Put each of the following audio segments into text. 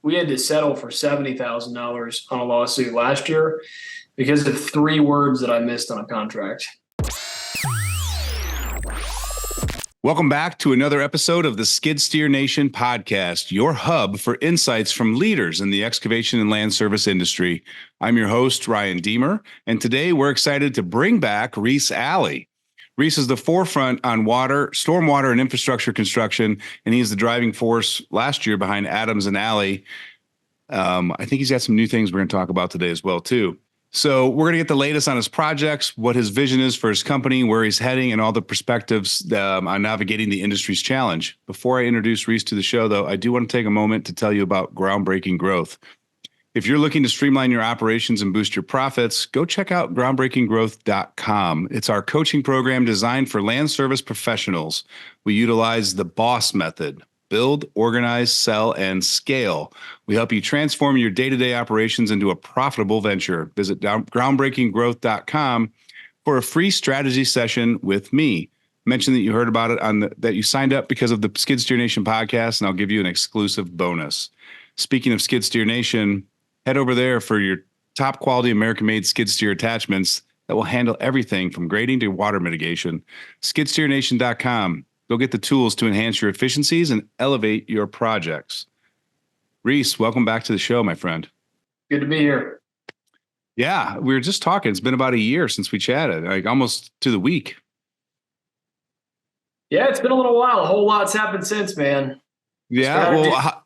we had to settle for $70,000 on a lawsuit last year because of 3 words that I missed on a contract. Welcome back to another episode of the Skid Steer Nation podcast, your hub for insights from leaders in the excavation and land service industry. I'm your host, Ryan Deemer, and today we're excited to bring back Reese Alley. Reese is the forefront on water, stormwater, and infrastructure construction, and he's the driving force last year behind Adams and Alley. I think he's got some new things we're going to talk about today as well, too. So we're going to get the latest on his projects, what his vision is for his company, where he's heading, and all the perspectives on navigating the industry's challenge. Before I introduce Reese to the show, though, I do want to take a moment to tell you about Groundbreaking Growth. If you're looking to streamline your operations and boost your profits, go check out groundbreakinggrowth.com. It's our coaching program designed for land service professionals. We utilize the BOSS method. Build, organize, sell, and scale. We help you transform your day-to-day operations into a profitable venture. Visit groundbreakinggrowth.com for a free strategy session with me. Mention that you heard about it that you signed up because of the Skid Steer Nation podcast, and I'll give you an exclusive bonus. Speaking of Skid Steer Nation, head over there for your top quality American-made skid steer attachments that will handle everything from grading to water mitigation. skidsteernation.com. Go get the tools to enhance your efficiencies and elevate your projects. Reese, welcome back to the show, my friend. Good to be here. Yeah, we were just talking. It's been about a year since we chatted, like almost to the week. Yeah, it's been a little while. A whole lot's happened since, man. Yeah, well,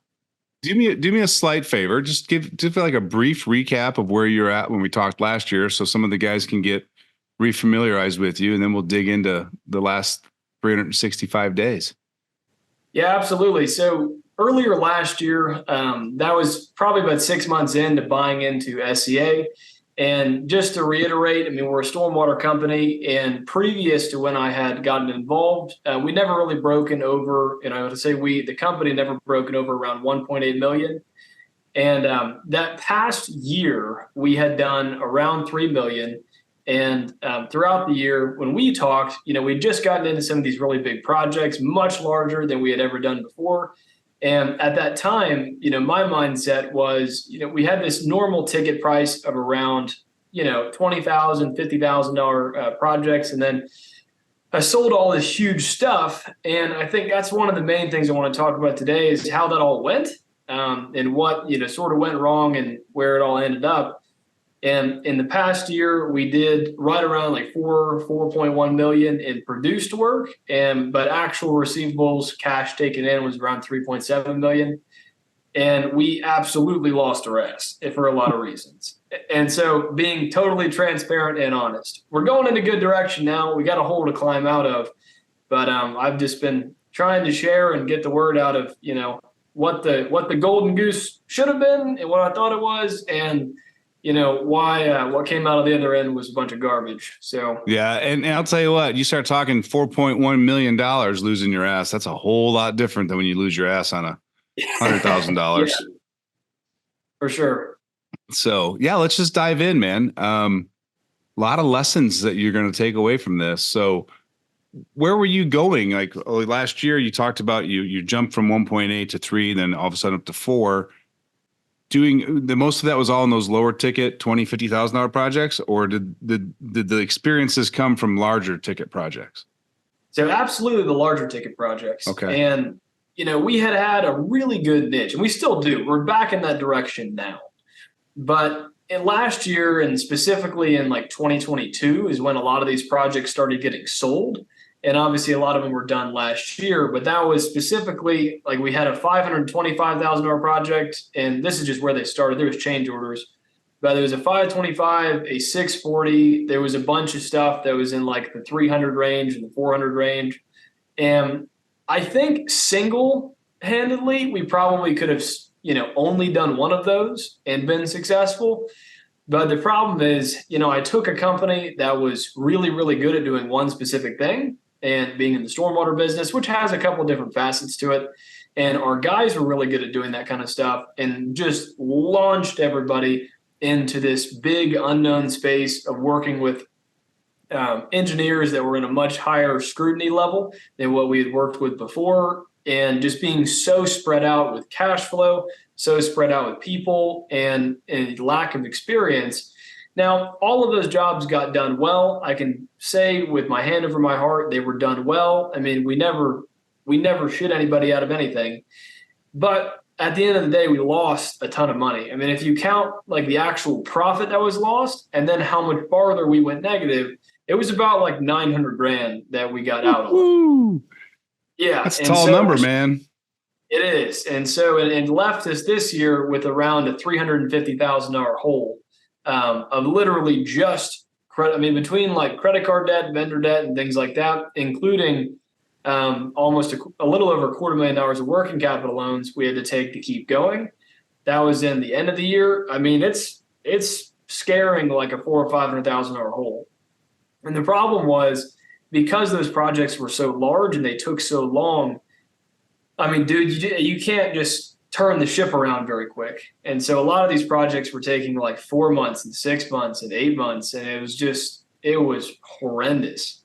do me a slight favor. Just like a brief recap of where you're at when we talked last year, so some of the guys can get refamiliarized with you, and then we'll dig into the last 365 days. Yeah, absolutely. So earlier last year, that was probably about 6 months into buying into SCA. And just to reiterate, I mean, we're a stormwater company, and previous to when I had gotten involved, we never really broken over, and I would say the company never broken over around 1.8 million. And that past year, we had done around 3 million. And throughout the year, when we talked, we'd just gotten into some of these really big projects, much larger than we had ever done before. And at that time, my mindset was, we had this normal ticket price of around, $20,000, $50,000 projects. And then I sold all this huge stuff. And I think that's one of the main things I want to talk about today is how that all went and what, sort of went wrong and where it all ended up. And in the past year, we did right around like 4.1 million in produced work, but actual receivables, cash taken in was around 3.7 million. And we absolutely lost our ass for a lot of reasons. And so being totally transparent and honest, we're going in a good direction now. We got a hole to climb out of, but I've just been trying to share and get the word out of, what the golden goose should have been and what I thought it was. And why what came out of the other end was a bunch of garbage. So yeah, and I'll tell you what, you start talking $4.1 million losing your ass. That's a whole lot different than when you lose your ass on $100,000. Yeah, for sure. So yeah, let's just dive in, man. A lot of lessons that you're going to take away from this. So where were you going? Like last year, you talked about you jumped from 1.8 to 3, then all of a sudden up to 4. Doing the most of that was all in those lower ticket $20,000, $50,000 projects, or did the experiences come from larger ticket projects? So absolutely the larger ticket projects. Okay. And, we had a really good niche, and we still do. We're back in that direction now. But in last year, and specifically in like 2022, is when a lot of these projects started getting sold. And obviously a lot of them were done last year, but that was specifically like we had a $525,000 project, and this is just where they started. There was change orders, but there was a 525, a 640. There was a bunch of stuff that was in like the 300 range and the 400 range. And I think single-handedly, we probably could have, only done one of those and been successful. But the problem is, I took a company that was really, really good at doing one specific thing and being in the stormwater business, which has a couple of different facets to it. And our guys were really good at doing that kind of stuff and just launched everybody into this big unknown space of working with engineers that were in a much higher scrutiny level than what we had worked with before, and just being so spread out with cash flow, so spread out with people and lack of experience. Now, all of those jobs got done well. I can say with my hand over my heart, they were done well. I mean, we never shit anybody out of anything. But at the end of the day, we lost a ton of money. I mean, if you count like the actual profit that was lost and then how much farther we went negative, it was about like 900 grand that we got out of. Yeah. That's a tall number, man. It is. And so it left us this year with around a $350,000 hole of literally just credit. I mean, between like credit card debt, vendor debt, and things like that, including almost a little over $250,000 of working capital loans we had to take to keep going. That was in the end of the year. I mean, it's scaring like a $400,000 or $500,000 hole. And the problem was because those projects were so large and they took so long. I mean, dude, you can't just turn the ship around very quick. And so a lot of these projects were taking like 4 months and 6 months and 8 months. And it was horrendous.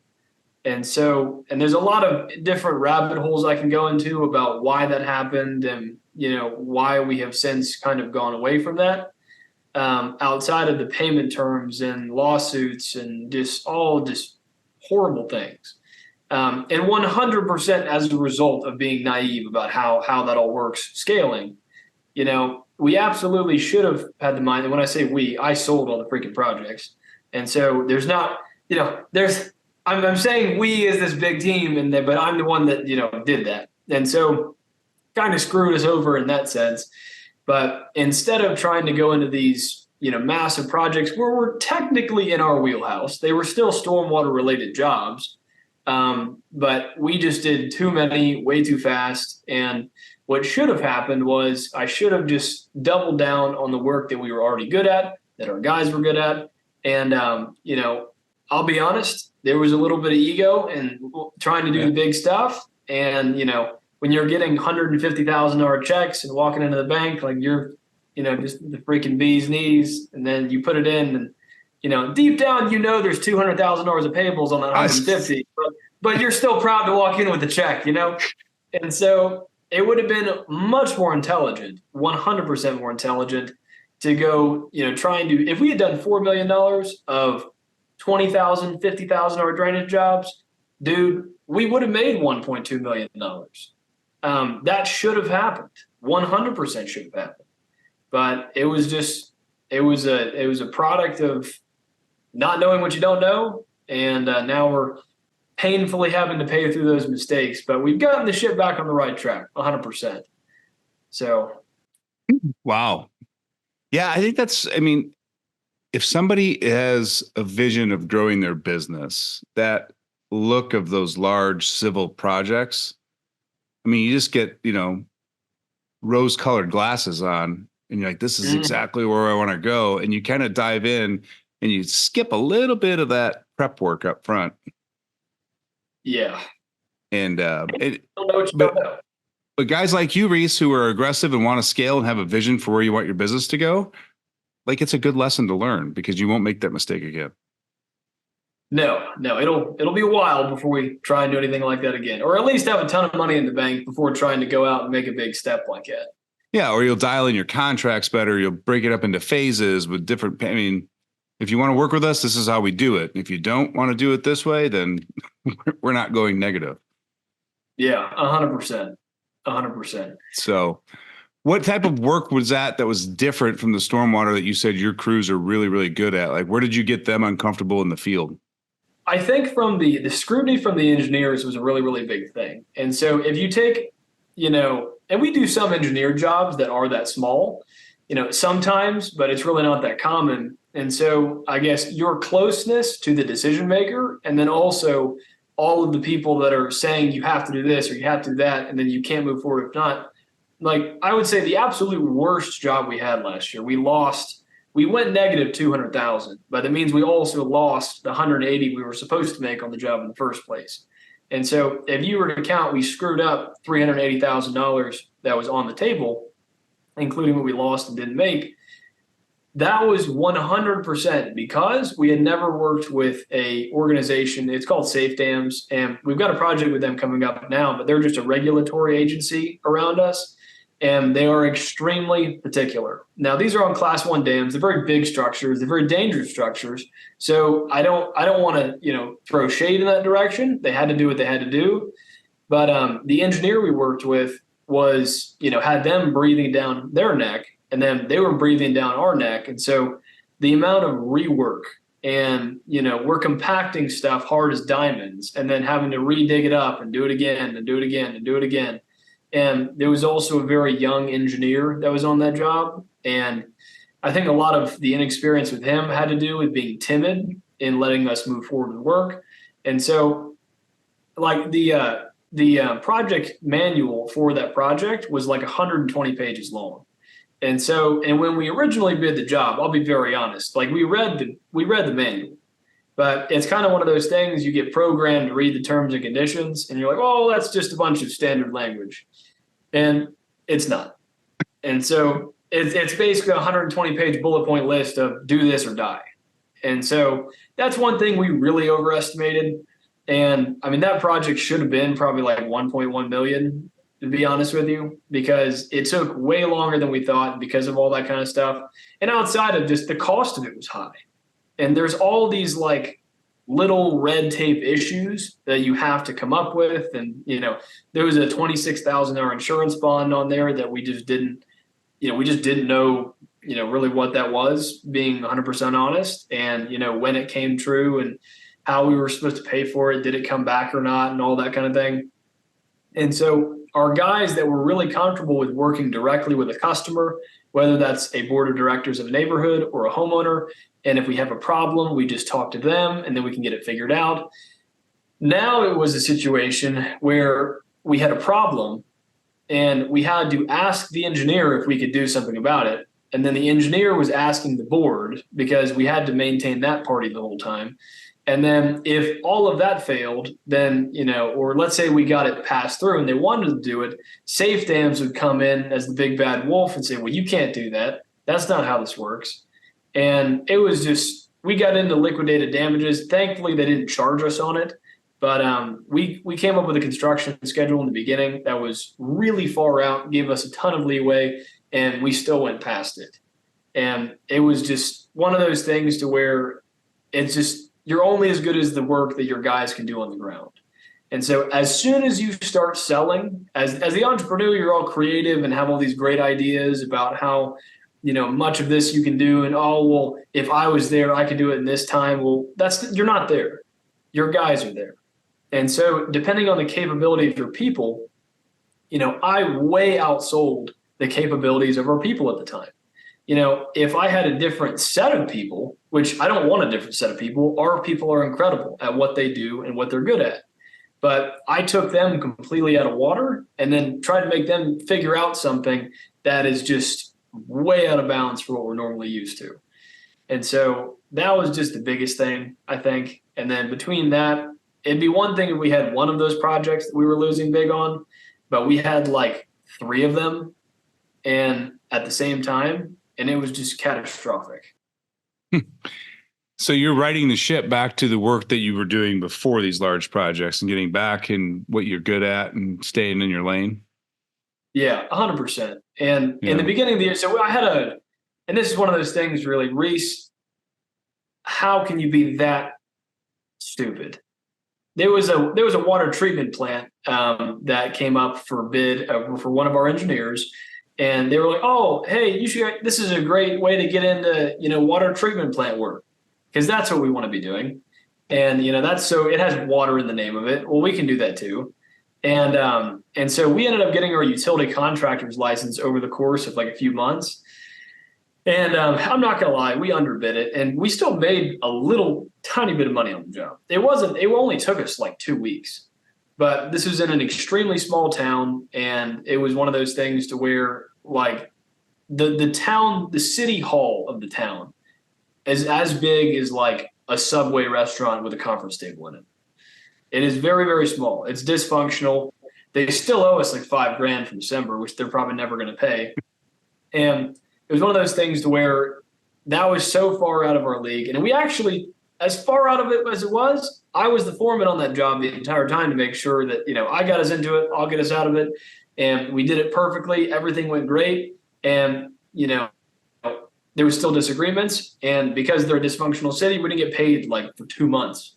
And so, and there's a lot of different rabbit holes I can go into about why that happened and, why we have since kind of gone away from that. Outside of the payment terms and lawsuits and just horrible things. And 100% as a result of being naive about how that all works scaling. We absolutely should have had the mind. And when I say we, I sold all the freaking projects. And so there's not, I'm saying we as this big team, but I'm the one that, did that. And so kind of screwed us over in that sense. But instead of trying to go into these, massive projects where we're technically in our wheelhouse, they were still stormwater related jobs. But we just did too many, way too fast. And what should have happened was I should have just doubled down on the work that we were already good at, that our guys were good at. And, I'll be honest, there was a little bit of ego and trying to do the big stuff. And, when you're getting $150,000 checks and walking into the bank, like you're, just the freaking bee's knees, and then you put it in and, deep down, there's $200,000 of payables on that 150, but you're still proud to walk in with a check, And so it would have been much more intelligent, 100% more intelligent to go, trying to, if we had done $4 million of $20,000, $50,000 drainage jobs, dude, we would have made $1.2 million. That should have happened. 100% should have happened. But it was a product of not knowing what you don't know. And now we're painfully having to pay through those mistakes, but we've gotten the ship back on the right track 100%. So. Wow. Yeah. I think if somebody has a vision of growing their business, that look of those large civil projects, you just get, rose colored glasses on and you're like, this is exactly where I want to go. And you kind of dive in and you skip a little bit of that prep work up front. Yeah. And, but guys like you, Reese, who are aggressive and want to scale and have a vision for where you want your business to go, like it's a good lesson to learn because you won't make that mistake again. No, it'll be a while before we try and do anything like that again, or at least have a ton of money in the bank before trying to go out and make a big step like that. Yeah. Or you'll dial in your contracts better. You'll break it up into phases with different, if you want to work with us, this is how we do it. If you don't want to do it this way, then we're not going negative. Yeah. 100%. 100%. So what type of work was that was different from the stormwater that you said your crews are really, really good at? Like, where did you get them uncomfortable in the field? I think from the scrutiny from the engineers was a really, really big thing. And so if you take, and we do some engineer jobs that are that small, sometimes, but it's really not that common. And so I guess your closeness to the decision maker, and then also all of the people that are saying you have to do this or you have to do that, and then you can't move forward if not. Like, I would say the absolute worst job we had last year, we went negative 200,000, but that means we also lost the 180 we were supposed to make on the job in the first place. And so if you were to count, we screwed up $380,000 that was on the table, including what we lost and didn't make. That was 100% because we had never worked with a organization. It's called Safe Dams, and we've got a project with them coming up now, but they're just a regulatory agency around us. and they are extremely particular. Now, these are on class 1 dams. They're very big structures. They're very dangerous structures. So I don't want to, throw shade in that direction. They had to do what they had to do. But the engineer we worked with was, had them breathing down their neck, and then they were breathing down our neck. And so the amount of rework and, we're compacting stuff hard as diamonds and then having to re-dig it up and do it again and do it again and do it again. And there was also a very young engineer that was on that job. And I think a lot of the inexperience with him had to do with being timid in letting us move forward with work. And so like the project manual for that project was like 120 pages long. And when we originally bid the job, I'll be very honest, like we read the manual, but it's kind of one of those things you get programmed to read the terms and conditions and you're like, oh, that's just a bunch of standard language. And it's not. And so it's basically a 120-page bullet point list of do this or die. And so that's one thing we really overestimated. And I mean, that project should have been probably like 1.1 million, to be honest with you, because it took way longer than we thought because of all that kind of stuff. And outside of just the cost of it was high. And there's all these like little red tape issues that you have to come up with. And, there was a $26,000 insurance bond on there that we just didn't know, really what that was, being 100% honest. And, when it came true and how we were supposed to pay for it, did it come back or not, and all that kind of thing. And so our guys that were really comfortable with working directly with a customer, whether that's a board of directors of a neighborhood or a homeowner, and if we have a problem, we just talk to them and then we can get it figured out. Now it was a situation where we had a problem and we had to ask the engineer if we could do something about it. And then the engineer was asking the board because we had to maintain that party the whole time. And then if all of that failed, then, or let's say we got it passed through and they wanted to do it, Safe Dams would come in as the big bad wolf and say, well, you can't do that. That's not how this works. And it was just, we got into liquidated damages. Thankfully, they didn't charge us on it. But we came up with a construction schedule in the beginning that was really far out, gave us a ton of leeway, and we still went past it. And it was just one of those things to where it's just, you're only as good as the work that your guys can do on the ground. And so as soon as you start selling, as the entrepreneur, you're all creative and have all these great ideas about how, much of this you can do. And, oh, well, if I was there, I could do it in this time. Well, you're not there. Your guys are there. And so depending on the capability of your people, I way outsold the capabilities of our people at the time. If I had a different set of people, which I don't want a different set of people, our people are incredible at what they do and what they're good at. But I took them completely out of water and then tried to make them figure out something that is just way out of bounds for what we're normally used to. And so that was just the biggest thing, I think. And then between that, it'd be one thing if we had one of those projects that we were losing big on, but we had like 3 of them and at the same time, and it was just catastrophic. So you're riding the ship back to the work that you were doing before these large projects and getting back in what you're good at and staying in your lane? Yeah, 100%. And in the beginning of the year, so I and this is one of those things really, Reese, how can you be that stupid? There was a water treatment plant that came up for bid for one of our engineers. And they were like, oh, hey, this is a great way to get into, water treatment plant work, because that's what we want to be doing. And, so it has water in the name of it. Well, we can do that too. And so we ended up getting our utility contractor's license over the course of like a few months. And I'm not going to lie, we underbid it and we still made a little tiny bit of money on the job. It only took us like 2 weeks. But this was in an extremely small town, and it was one of those things to where, like, the city hall of the town is as big as, like, a Subway restaurant with a conference table in it. It is very, very small. It's dysfunctional. They still owe us, like, $5,000 from December, which they're probably never going to pay. And it was one of those things to where that was so far out of our league. And we actually as far out of it as it was, I was the foreman on that job the entire time to make sure that, I got us into it, I'll get us out of it. And we did it perfectly. Everything went great. And, there was still disagreements. And because they're a dysfunctional city, we didn't get paid like for 2 months.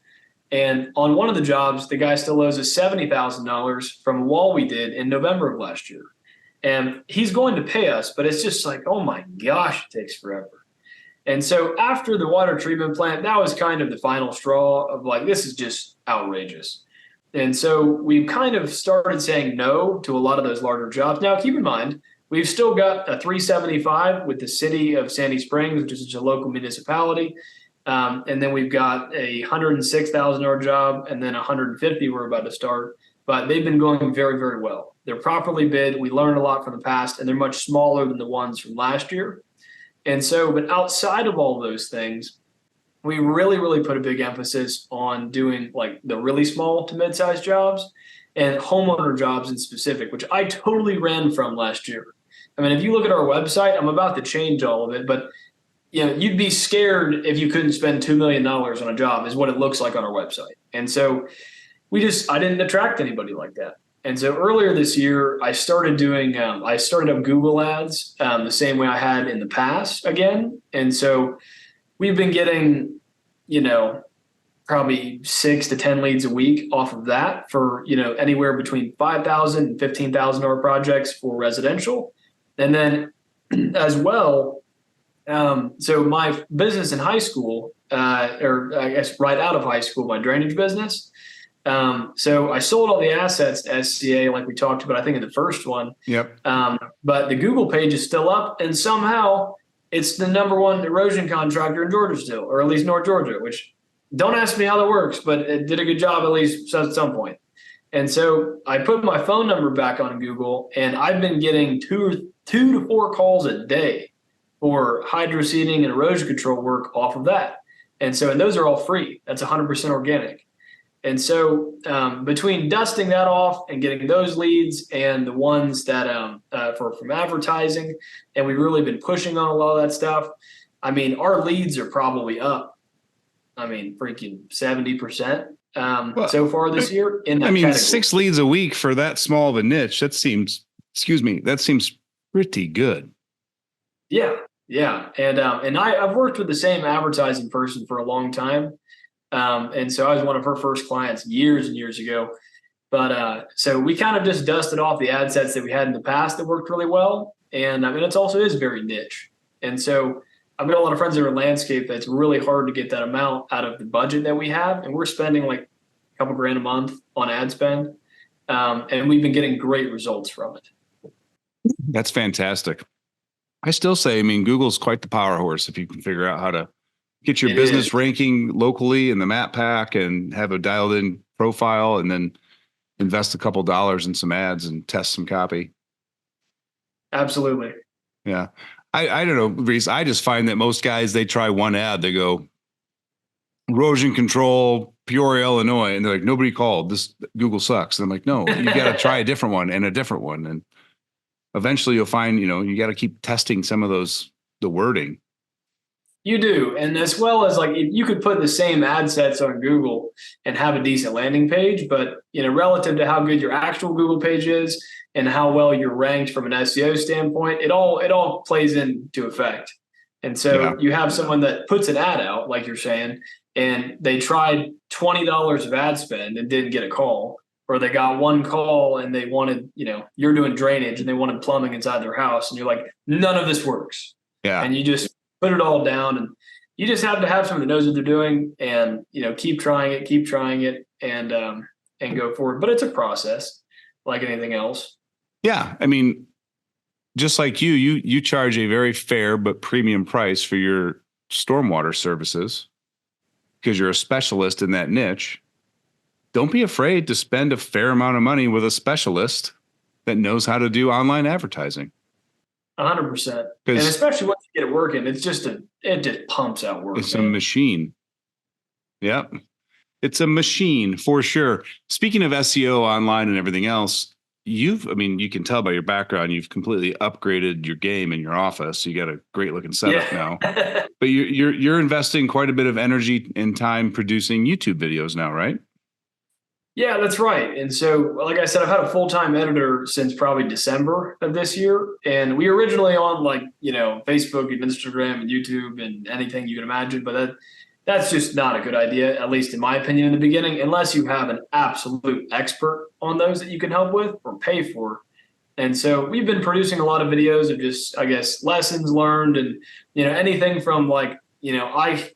And on one of the jobs, the guy still owes us $70,000 from a wall we did in November of last year. And he's going to pay us, but it's just like, oh my gosh, it takes forever. And so after the water treatment plant, that was kind of the final straw of like, this is just outrageous. And so we've kind of started saying no to a lot of those larger jobs. Now, keep in mind, we've still got a 375 with the city of Sandy Springs, which is a local municipality. And then we've got a $106,000 job and then 150 we're about to start. But they've been going very, very well. They're properly bid. We learned a lot from the past, and they're much smaller than the ones from last year. And so, but outside of all of those things, we really, really put a big emphasis on doing like the really small to mid-sized jobs and homeowner jobs in specific, which I totally ran from last year. I mean, if you look at our website, I'm about to change all of it, but you'd be scared if you couldn't spend $2 million on a job is what it looks like on our website. And so I didn't attract anybody like that. And so earlier this year, I started up Google ads the same way I had in the past again. And so we've been getting, probably 6 to 10 leads a week off of that for, anywhere between $5,000 and $15,000 projects for residential. And then as well, so my business in high school, or I guess right out of high school, my drainage business. So I sold all the assets to SCA, like we talked about, I think in the first one. Yep. But the Google page is still up, and somehow it's the number one erosion contractor in Georgia still, or at least North Georgia, which don't ask me how that works, but it did a good job at least at some point. And so I put my phone number back on Google, and I've been getting two to four calls a day for hydro seeding and erosion control work off of that. And those are all free. That's 100% organic. And so between dusting that off and getting those leads and the ones that from advertising, and we've really been pushing on a lot of that stuff. I mean, our leads are probably up. I mean, freaking 70% so far this year. Category. 6 leads a week for that small of a niche. That seems pretty good. Yeah. And I've worked with the same advertising person for a long time. And so I was one of her first clients years and years ago. But so we kind of just dusted off the ad sets that we had in the past that worked really well. And I mean, it also is very niche. And so I've got a lot of friends that are in landscape that's really hard to get that amount out of the budget that we have. And we're spending like a couple grand a month on ad spend. And we've been getting great results from it. That's fantastic. I still say, Google's quite the power horse if you can figure out how to get your business ranking locally in the map pack and have a dialed in profile and then invest a couple dollars in some ads and test some copy. Absolutely. Yeah. I don't know, Reese. I just find that most guys, they try one ad. They go erosion control, Peoria, Illinois. And they're like, nobody called. This Google sucks. And I'm like, no, you got to try a different one and a different one. And eventually you'll find, you got to keep testing some of the wording. You do. And as well as like, you could put the same ad sets on Google and have a decent landing page, but relative to how good your actual Google page is and how well you're ranked from an SEO standpoint, it all plays into effect. And so you have someone that puts an ad out, like you're saying, and they tried $20 of ad spend and didn't get a call, or they got one call and they wanted, you're doing drainage and they wanted plumbing inside their house. And you're like, none of this works. Yeah. And you just put it all down, and you just have to have someone that knows what they're doing and, keep trying it and go forward. But it's a process like anything else. Yeah. Just like you charge a very fair but premium price for your stormwater services because you're a specialist in that niche. Don't be afraid to spend a fair amount of money with a specialist that knows how to do online advertising. 100%. And especially once you get it working, it just pumps out work. It's a machine. Yep. It's a machine for sure. Speaking of SEO online and everything else, I mean, you can tell by your background, you've completely upgraded your game in your office. You got a great looking setup now, Yeah. but you're investing quite a bit of energy and time producing YouTube videos now, right? Yeah, that's right. And so, like I said, I've had a full-time editor since probably December of this year. And we originally on Facebook and Instagram and YouTube and anything you can imagine, but that's just not a good idea, at least in my opinion in the beginning, unless you have an absolute expert on those that you can help with or pay for. And so we've been producing a lot of videos of just, I guess, lessons learned and, anything from I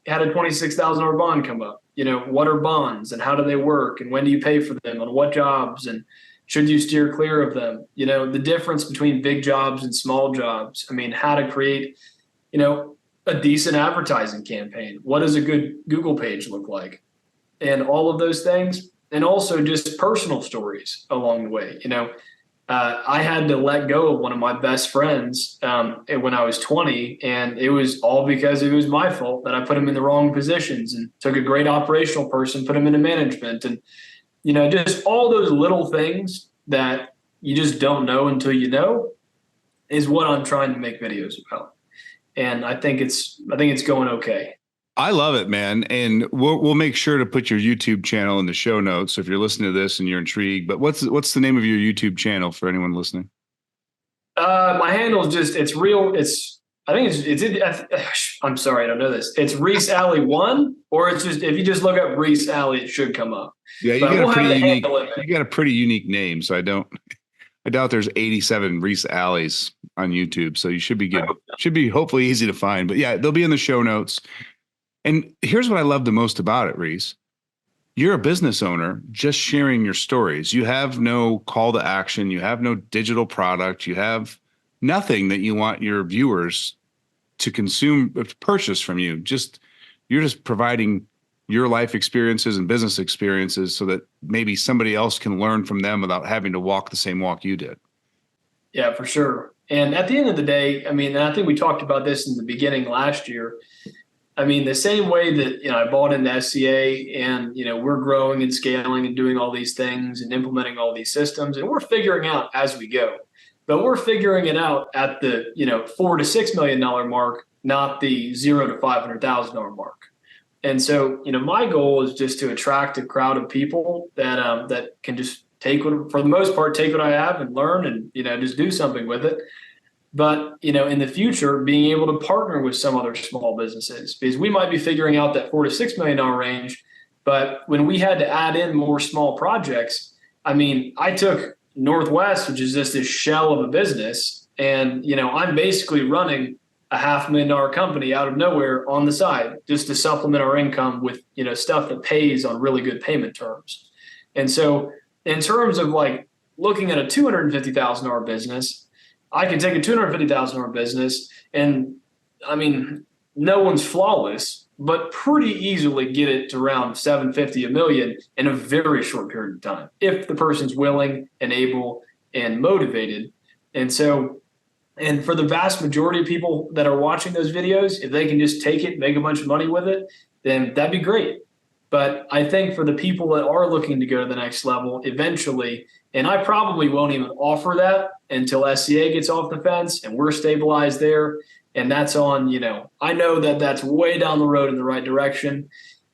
had a $26,000 bond come up. What are bonds and how do they work and when do you pay for them on what jobs and should you steer clear of them? The difference between big jobs and small jobs. I mean, how to create, a decent advertising campaign. What does a good Google page look like? And all of those things. And also just personal stories along the way. I had to let go of one of my best friends when I was 20, and it was all because it was my fault that I put him in the wrong positions and took a great operational person, put him into management, and just all those little things that you just don't know until you know is what I'm trying to make videos about, and I think it's going okay. I love it, man. And we'll make sure to put your YouTube channel in the show notes. So if you're listening to this and you're intrigued, but what's the name of your YouTube channel for anyone listening? My handle is just, it's real. I think I'm sorry, I don't know this. It's Reese Alley 1, or it's just, if you just look up Reese Alley, it should come up. Yeah, But we'll have the handle in there. you got a pretty unique name. So I doubt there's 87 Reese Alleys on YouTube. So you should be good. Should be hopefully easy to find, but yeah, they'll be in the show notes. And here's what I love the most about it, Reese. You're a business owner just sharing your stories. You have no call to action. You have no digital product. You have nothing that you want your viewers to consume, to purchase from you. You're just providing your life experiences and business experiences so that maybe somebody else can learn from them without having to walk the same walk you did. Yeah, for sure. And at the end of the day, I mean, I think we talked about this in the beginning last year. I mean, the same way that, I bought into SCA and, we're growing and scaling and doing all these things and implementing all these systems, and we're figuring out as we go, but we're figuring it out at the, $4 to $6 million mark, not the $0 to $500,000 mark. And so, my goal is just to attract a crowd of people that can just for the most part, take what I have and learn and, just do something with it. But, in the future, being able to partner with some other small businesses, because we might be figuring out that $4 to $6 million range. But when we had to add in more small projects, I mean, I took Northwest, which is just this shell of a business, and, I'm basically running a $500,000 company out of nowhere on the side just to supplement our income with, stuff that pays on really good payment terms. And so in terms of looking at a $250,000 business, I can take a $250,000 business and, I mean, no one's flawless, but pretty easily get it to around 750, $1 million in a very short period of time if the person's willing and able and motivated. And so, and for the vast majority of people that are watching those videos, if they can just take it, make a bunch of money with it, then that'd be great. But I think for the people that are looking to go to the next level eventually, and I probably won't even offer that until SCA gets off the fence and we're stabilized there, and that's on, I know that that's way down the road in the right direction,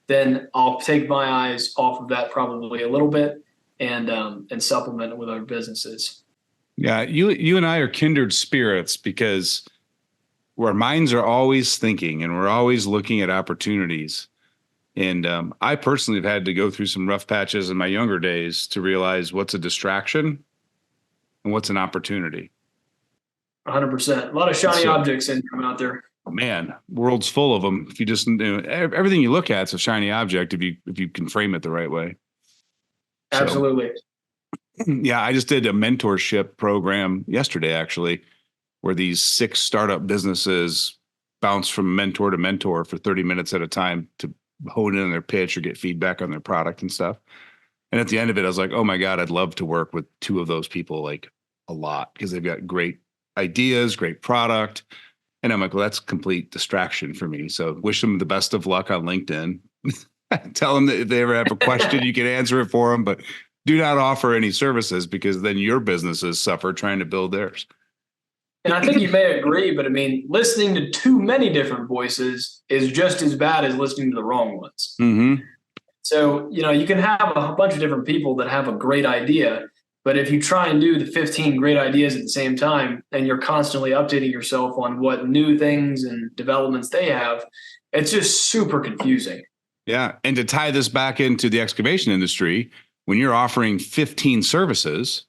then I'll take my eyes off of that probably a little bit and supplement it with other businesses. Yeah, you and I are kindred spirits because our minds are always thinking and we're always looking at opportunities. And I personally have had to go through some rough patches in my younger days to realize what's a distraction and what's an opportunity. 100%. A lot of shiny objects coming out there. Man, world's full of them. If you just everything you look at is a shiny object if you can frame it the right way. Absolutely. So, yeah, I just did a mentorship program yesterday, actually, where these 6 startup businesses bounce from mentor to mentor for 30 minutes at a time to hone in on their pitch or get feedback on their product and stuff. And at the end of it, I was like, oh my God, I'd love to work with 2 of those people a lot because they've got great ideas, great product. And I'm like, well, that's complete distraction for me. So wish them the best of luck on LinkedIn. Tell them that if they ever have a question, you can answer it for them. But do not offer any services, because then your businesses suffer trying to build theirs. And I think you may agree, but I mean, listening to too many different voices is just as bad as listening to the wrong ones. Mm-hmm. So, you can have a bunch of different people that have a great idea, but if you try and do the 15 great ideas at the same time, and you're constantly updating yourself on what new things and developments they have, it's just super confusing. Yeah. And to tie this back into the excavation industry, when you're offering 15 services,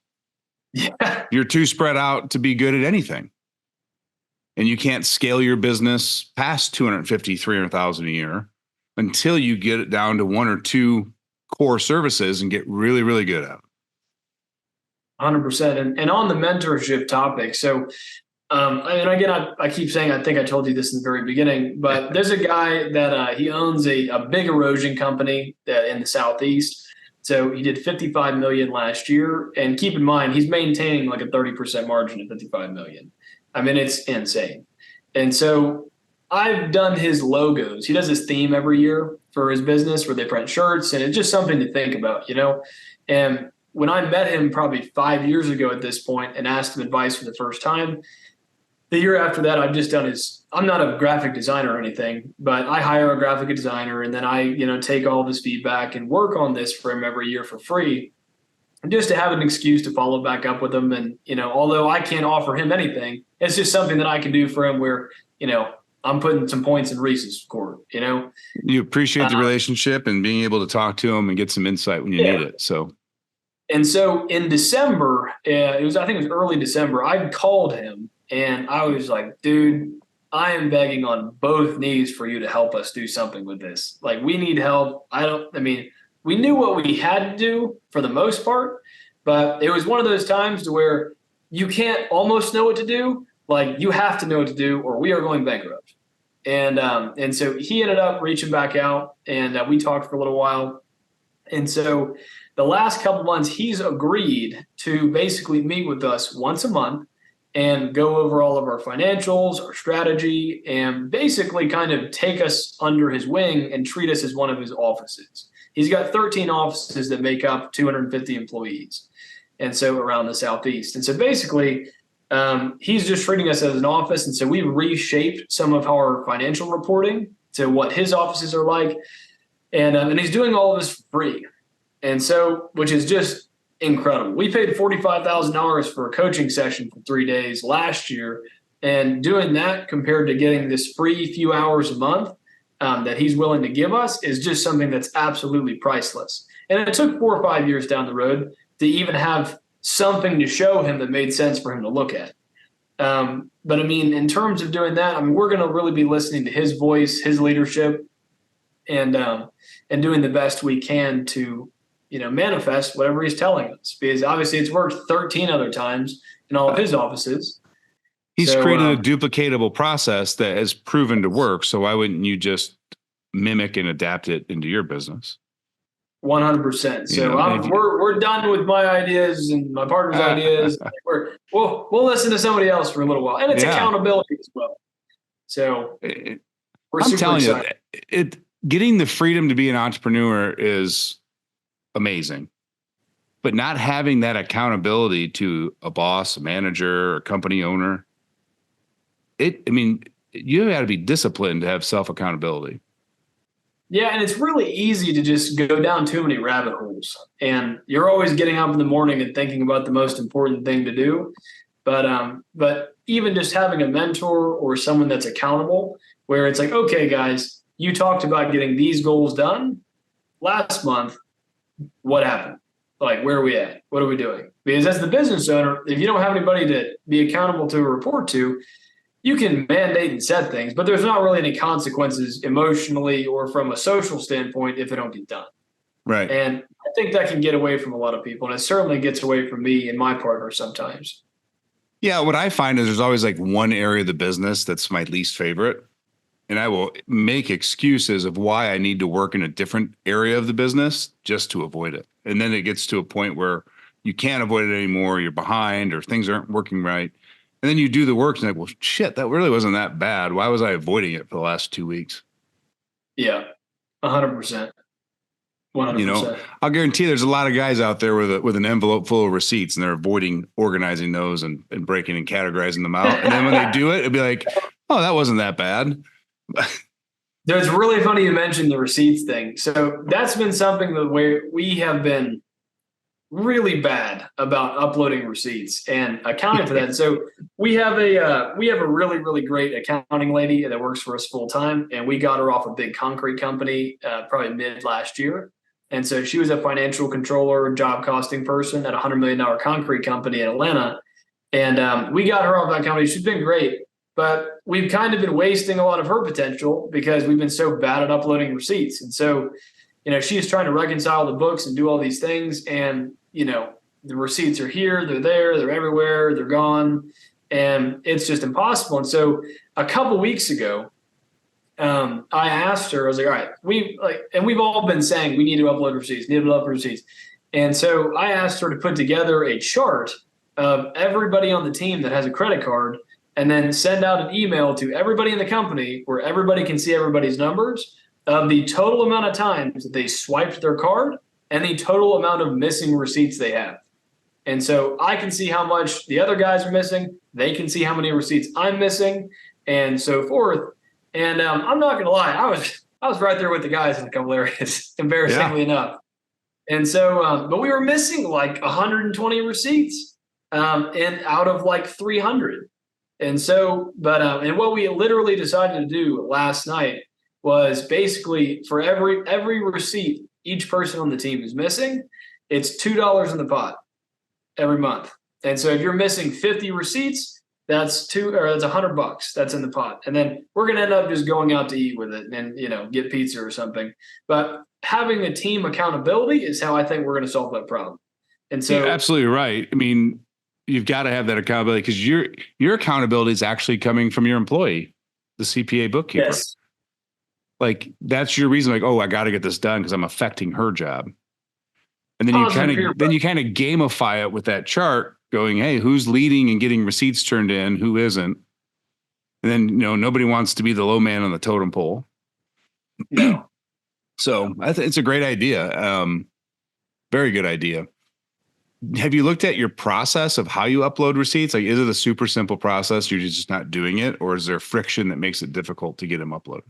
you're too spread out to be good at anything. And you can't scale your business past 250, 300,000 a year until you get it down to one or two core services and get really, really good at it. 100%. And on the mentorship topic, so and again, I keep saying, I think I told you this in the very beginning, but there's a guy that he owns a big erosion company in the Southeast. So he did 55 million last year, and keep in mind, he's maintaining like a 30% margin at 55 million. I mean, it's insane. And so I've done his logos. He does this theme every year for his business where they print shirts, and it's just something to think about, And when I met him probably 5 years ago at this point and asked him advice for the first time, the year after that, I've just done I'm not a graphic designer or anything, but I hire a graphic designer, and then I, take all of his feedback and work on this for him every year for free, just to have an excuse to follow back up with him. And, although I can't offer him anything, it's just something that I can do for him where, I'm putting some points in Reese's court, You appreciate the relationship and being able to talk to him and get some insight when you need it. And so in December, I think it was early December, I called him and I was like, dude, I am begging on both knees for you to help us do something with this. Like, we need help. We knew what we had to do for the most part, but it was one of those times to where you can't almost know what to do. Like, you have to know what to do or we are going bankrupt. And so he ended up reaching back out, and we talked for a little while. And so the last couple months, he's agreed to basically meet with us once a month and go over all of our financials, our strategy, and basically kind of take us under his wing and treat us as one of his offices. He's got 13 offices that make up 250 employees, and so around the Southeast. And so basically, he's just treating us as an office. And so we reshaped some of our financial reporting to what his offices are like. And he's doing all of this for free. And so, which is just incredible. We paid $45,000 for a coaching session for 3 days last year. And doing that compared to getting this free few hours a month that he's willing to give us is just something that's absolutely priceless. And it took 4 or 5 years down the road to even have something to show him that made sense for him to look at. But I mean, in terms of doing that, we're going to really be listening to his voice, his leadership, and doing the best we can to, manifest whatever he's telling us, because obviously it's worked 13 other times in all of his offices. He's created a duplicatable process that has proven to work. So why wouldn't you just mimic and adapt it into your business? 100%. So we're done with my ideas and my partner's ideas. We'll listen to somebody else for a little while, and it's accountability as well. So I'm telling you, getting the freedom to be an entrepreneur is amazing, but not having that accountability to a boss, a manager, or company owner, you got to be disciplined to have self-accountability. Yeah, and it's really easy to just go down too many rabbit holes, and you're always getting up in the morning and thinking about the most important thing to do. But even just having a mentor or someone that's accountable, where it's like, okay, guys, you talked about getting these goals done last month. What happened? Like, where are we at? What are we doing? Because as the business owner, if you don't have anybody to be accountable to or report to, you can mandate and set things, but there's not really any consequences emotionally or from a social standpoint if they don't get done. Right. And I think that can get away from a lot of people, and it certainly gets away from me and my partner sometimes. Yeah, what I find is there's always like one area of the business that's my least favorite, and I will make excuses of why I need to work in a different area of the business just to avoid it. And then it gets to a point where you can't avoid it anymore, you're behind, or things aren't working right. And then you do the work and you're like, well, shit, that really wasn't that bad. Why was I avoiding it for the last 2 weeks? Yeah, 100%. You know, 100%. I'll guarantee there's a lot of guys out there with an envelope full of receipts, and they're avoiding organizing those and breaking and categorizing them out. And then when they do it, it'll be like, oh, that wasn't that bad. It's really funny you mentioned the receipts thing. So that's been something that we have been really bad about uploading receipts and accounting for that. So we have a really, really great accounting lady that works for us full time, and we got her off a big concrete company probably mid last year. And so she was a financial controller, job costing person at a $100 million concrete company in Atlanta. And we got her off that company. She's been great, but we've kind of been wasting a lot of her potential because we've been so bad at uploading receipts. And so, she is trying to reconcile the books and do all these things. And, the receipts are here, they're there, they're everywhere, they're gone. And it's just impossible. And so a couple weeks ago, I asked her, I was like, all right, we've all been saying we need to upload receipts. And so I asked her to put together a chart of everybody on the team that has a credit card and then send out an email to everybody in the company where everybody can see everybody's numbers of the total amount of times that they swiped their card and the total amount of missing receipts they have. And so I can see how much the other guys are missing. They can see how many receipts I'm missing and so forth. And I'm not going to lie, I was right there with the guys in a couple areas, embarrassingly enough. And so, but we were missing like 120 receipts and out of like 300. And so, and what we literally decided to do last night was basically for every receipt each person on the team is missing, it's $2 in the pot every month. And so if you're missing 50 receipts, that's $100 that's in the pot. And then we're going to end up just going out to eat with it and, get pizza or something. But having a team accountability is how I think we're going to solve that problem. And so you're absolutely right. I mean, you've got to have that accountability because your accountability is actually coming from your employee, the CPA bookkeeper. Yes. Like that's your reason, like, oh, I got to get this done because I'm affecting her job. And then you kind of gamify it with that chart going, hey, who's leading and getting receipts turned in, who isn't? And then, nobody wants to be the low man on the totem pole. No. So I think it's a great idea. Very good idea. Have you looked at your process of how you upload receipts? Like, is it a super simple process? You're just not doing it, or is there friction that makes it difficult to get them uploaded?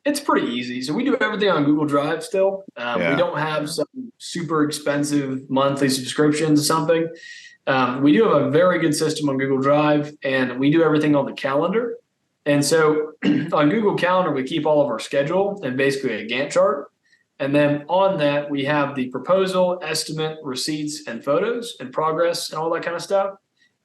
It's pretty easy. So we do everything on Google Drive still. We don't have some super expensive monthly subscriptions or something. We do have a very good system on Google Drive, and we do everything on the calendar. And so on Google Calendar, we keep all of our schedule and basically a Gantt chart. And then on that, we have the proposal, estimate, receipts, and photos and progress and all that kind of stuff.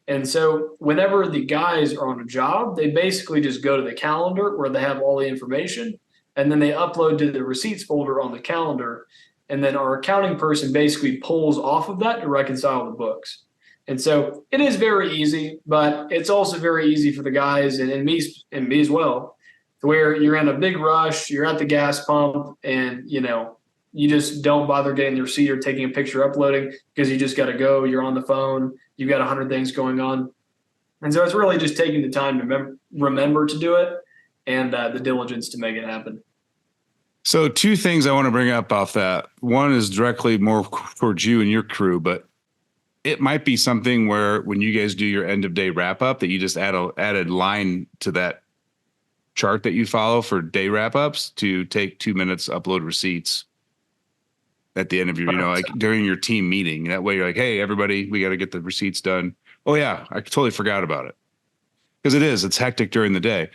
And so whenever the guys are on a job, they basically just go to the calendar where they have all the information, and then they upload to the receipts folder on the calendar. And then our accounting person basically pulls off of that to reconcile the books. And so it is very easy, but it's also very easy for the guys and me as well, to where you're in a big rush, you're at the gas pump, and you just don't bother getting the receipt or taking a picture, uploading, because you just got to go. You're on the phone. You've got 100 things going on. And so it's really just taking the time to remember to do it and the diligence to make it happen. So 2 things I want to bring up off that. One is directly more towards you and your crew, but it might be something where when you guys do your end of day wrap up that you just add a line to that chart that you follow for day wrap ups to take 2 minutes, upload receipts at the end of your, like during your team meeting. That way you're like, hey, everybody, we got to get the receipts done. Oh yeah, I totally forgot about it. Because it's hectic during the day.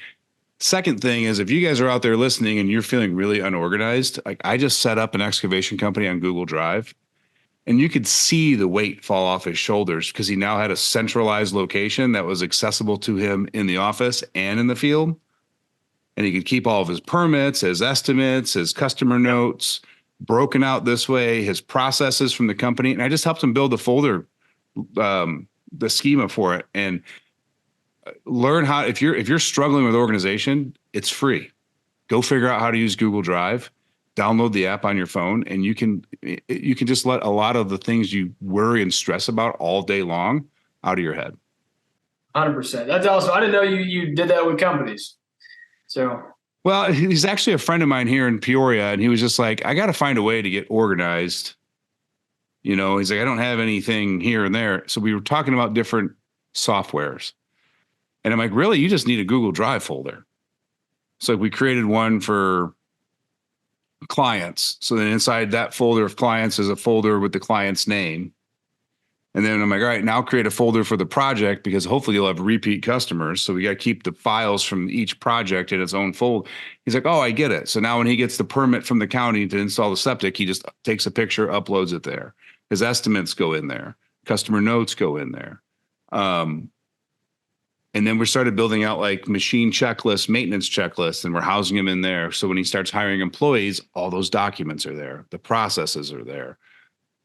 Second thing is, if you guys are out there listening and you're feeling really unorganized, like I just set up an excavation company on Google Drive, and you could see the weight fall off his shoulders because he now had a centralized location that was accessible to him in the office and in the field. And he could keep all of his permits, his estimates, his customer notes broken out this way, his processes from the company. And I just helped him build the folder, the schema for it, and learn how, if you're struggling with organization, it's free. Go figure out how to use Google Drive, download the app on your phone, and you can just let a lot of the things you worry and stress about all day long out of your head. 100%. That's awesome. I didn't know you did that with companies. So Well, he's actually a friend of mine here in Peoria, and he was just like, I got to find a way to get organized. He's like, I don't have anything here and there. So we were talking about different softwares. And I'm like, really? You just need a Google Drive folder. So we created one for clients. So then inside that folder of clients is a folder with the client's name. And then I'm like, all right, now create a folder for the project because hopefully you'll have repeat customers. So we got to keep the files from each project in its own folder. He's like, oh, I get it. So now when he gets the permit from the county to install the septic, he just takes a picture, uploads it there. His estimates go in there. Customer notes go in there. And then we started building out like machine checklists, maintenance checklists, and we're housing them in there. So when he starts hiring employees, all those documents are there. The processes are there.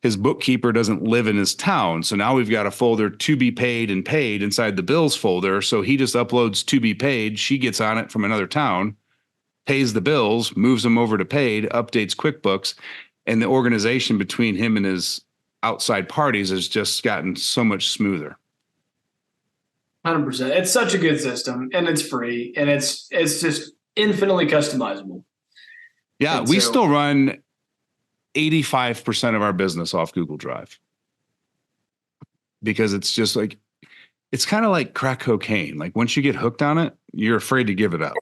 His bookkeeper doesn't live in his town. So now we've got a folder to be paid and paid inside the bills folder. So he just uploads to be paid. She gets on it from another town, pays the bills, moves them over to paid, updates QuickBooks. And the organization between him and his outside parties has just gotten so much smoother. 100%. It's such a good system, and it's free, and it's just infinitely customizable. Yeah, And we so, still run 85% of our business off Google Drive because it's just like, it's kind of like crack cocaine. Like once you get hooked on it, you're afraid to give it up.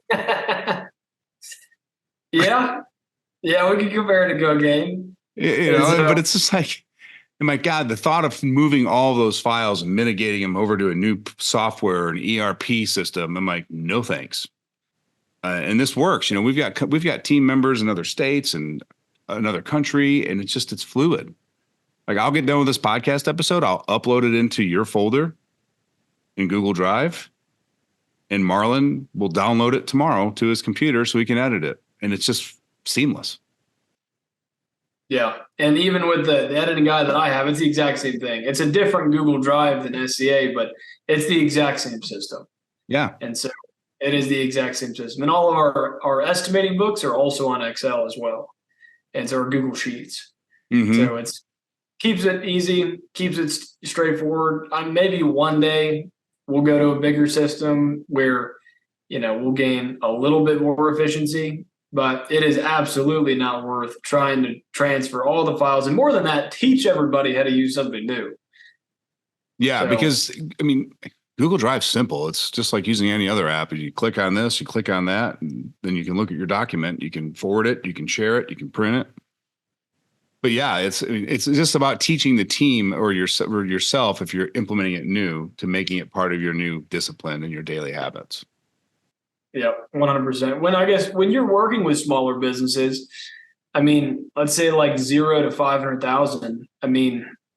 yeah, yeah, we can compare it to cocaine. But it's just like, oh my God, the thought of moving all those files and mitigating them over to a new software, an ERP system, I'm like, no thanks. And this works. We've got team members in other states and another country, and it's fluid. Like I'll get done with this podcast episode, I'll upload it into your folder in Google Drive, and Marlon will download it tomorrow to his computer so he can edit it. And it's just seamless. Yeah. And even with the editing guy that I have, it's the exact same thing. It's a different Google Drive than SCA, but it's the exact same system. Yeah. And so it is the exact same system. And all of our estimating books are also on Excel as well. And so our Google Sheets. Mm-hmm. So it's keeps it easy, keeps it straightforward. Maybe one day we'll go to a bigger system where, we'll gain a little bit more efficiency, but it is absolutely not worth trying to transfer all the files. And more than that, teach everybody how to use something new. Yeah, because Google Drive's simple. It's just like using any other app. You click on this, you click on that, and then you can look at your document. You can forward it, you can share it, you can print it. But yeah, it's just about teaching the team or yourself, if you're implementing it new, to making it part of your new discipline and your daily habits. Yeah, 100%. When you're working with smaller businesses, let's say like 0 to 500,000.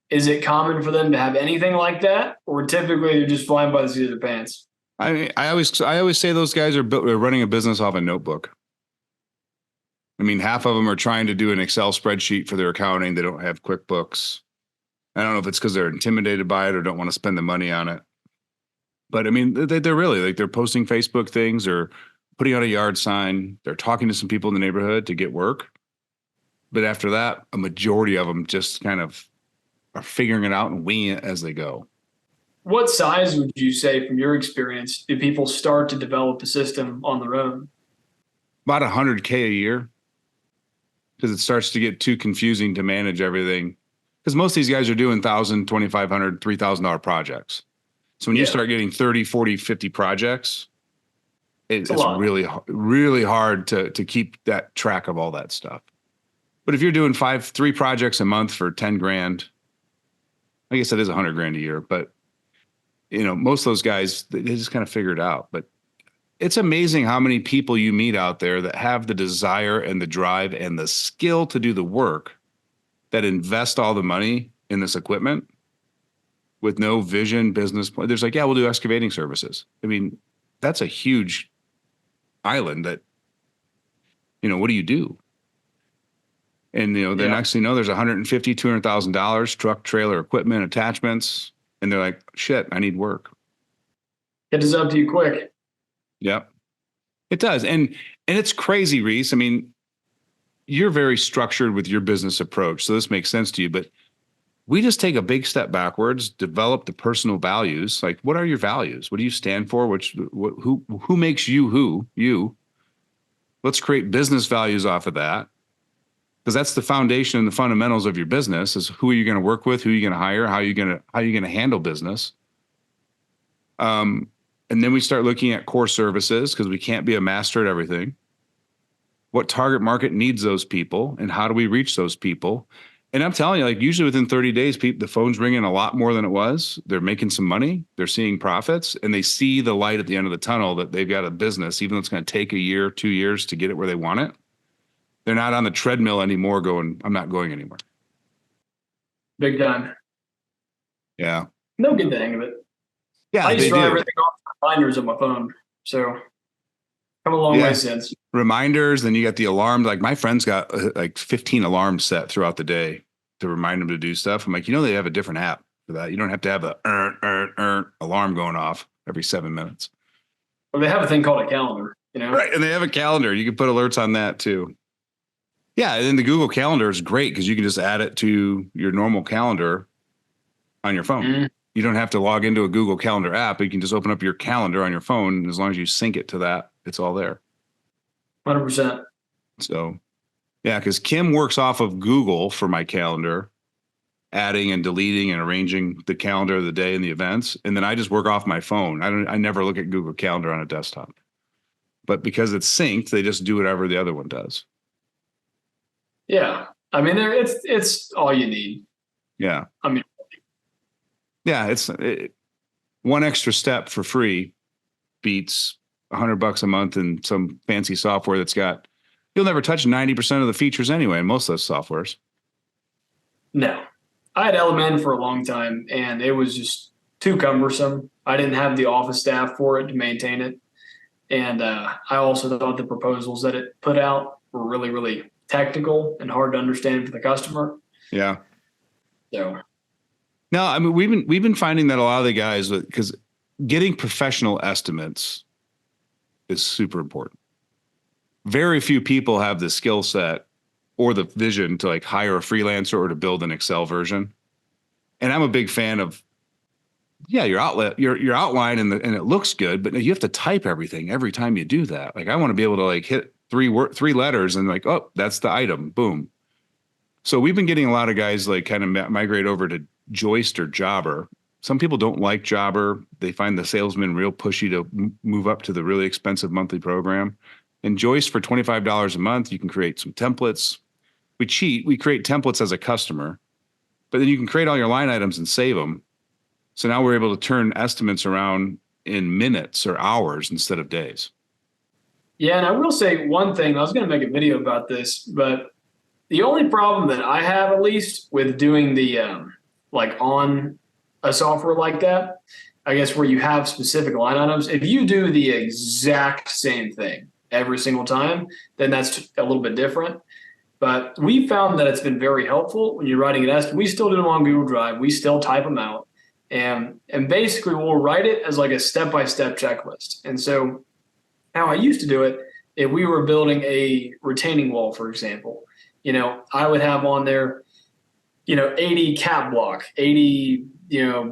Is it common for them to have anything like that, or typically they're just flying by the seat of their pants? I always say those guys are running a business off a notebook. Half of them are trying to do an Excel spreadsheet for their accounting. They don't have QuickBooks. I don't know if it's because they're intimidated by it or don't want to spend the money on it. But they're really like, they're posting Facebook things or putting out a yard sign. They're talking to some people in the neighborhood to get work. But after that, a majority of them just kind of are figuring it out and winging it as they go. What size would you say, from your experience, do people start to develop a system on their own? About $100K a year, because it starts to get too confusing to manage everything. Because most of these guys are doing $1,000, $2,500, $3,000 projects. So when you start getting 30, 40, 50 projects, it's really, really hard to keep that track of all that stuff. But if you're doing 3 projects a month for 10 grand, I guess that is $100,000 a year. But most of those guys, they just kind of figure it out. But it's amazing how many people you meet out there that have the desire and the drive and the skill to do the work, that invest all the money in this equipment with no vision, business plan. There's like, yeah, we'll do excavating services. That's a huge island that, what do you do? And, the next thing you know, there's $150,000, $200,000 truck, trailer, equipment, attachments. And they're like, shit, I need work. It is up to you quick. Yep, it does. And it's crazy, Reese. You're very structured with your business approach, so this makes sense to you, but we just take a big step backwards, develop the personal values. Like, what are your values? What do you stand for? Who makes you you? Let's create business values off of that, because that's the foundation and the fundamentals of your business is who are you going to work with, who are you going to hire, how are you going to handle business. And then we start looking at core services because we can't be a master at everything. What target market needs those people and how do we reach those people? And I'm telling you, like usually within 30 days, the phone's ringing a lot more than it was. They're making some money. They're seeing profits and they see the light at the end of the tunnel that they've got a business, even though it's going to take a year, 2 years to get it where they want it. They're not on the treadmill anymore going, I'm not going anymore. Big time. Yeah. They'll get the hang of it. Yeah, I used they to run do. everything off reminders on my phone. So come a long way since. Reminders, then you got the alarm. Like my friend's got like 15 alarms set throughout the day to remind them to do stuff. I'm like, they have a different app for that. You don't have to have a alarm going off every 7 minutes. Well, they have a thing called a calendar, Right, and they have a calendar. You can put alerts on that too. Yeah, and then the Google Calendar is great because you can just add it to your normal calendar on your phone. Mm-hmm. You don't have to log into a Google Calendar app. You can just open up your calendar on your phone. And as long as you sync it to that, it's all there. 100%. So, yeah, because Kim works off of Google for my calendar, adding and deleting and arranging the calendar of the day and the events. And then I just work off my phone. I never look at Google Calendar on a desktop. But because it's synced, they just do whatever the other one does. Yeah. I mean, it's all you need. Yeah. I mean, yeah, one extra step for free beats $100 a month in some fancy software you'll never touch 90% of the features anyway in most of those softwares. No. I had Element for a long time and it was just too cumbersome. I didn't have the office staff for it to maintain it. And I also thought the proposals that it put out were really, really technical and hard to understand for the customer. Yeah. So. No, I mean, we've been finding that a lot of the guys, because getting professional estimates is super important. Very few people have the skill set or the vision to like hire a freelancer or to build an Excel version. And I'm a big fan of, your outline and it looks good, but you have to type everything every time you do that. Like I want to be able to like hit three letters and like, oh, that's the item. Boom. So we've been getting a lot of guys like kind of migrate over to Joist or Jobber. Some people don't like Jobber. They find the salesman real pushy to move up to the really expensive monthly program. And Joist for $25 a month, you can create some templates. We create templates as a customer, but then you can create all your line items and save them. So now we're able to turn estimates around in minutes or hours instead of days. Yeah, and I will say one thing. I was going to make a video about this, but the only problem that I have, at least, with doing the on a software like that, I guess where you have specific line items, if you do the exact same thing every single time, then that's a little bit different. But we found that it's been very helpful when you're writing an estimate. We still do them on Google Drive. We still type them out. And basically we'll write it as like a step-by-step checklist. And so how I used to do it, if we were building a retaining wall, for example, I would have on there, 80 cap block, 80,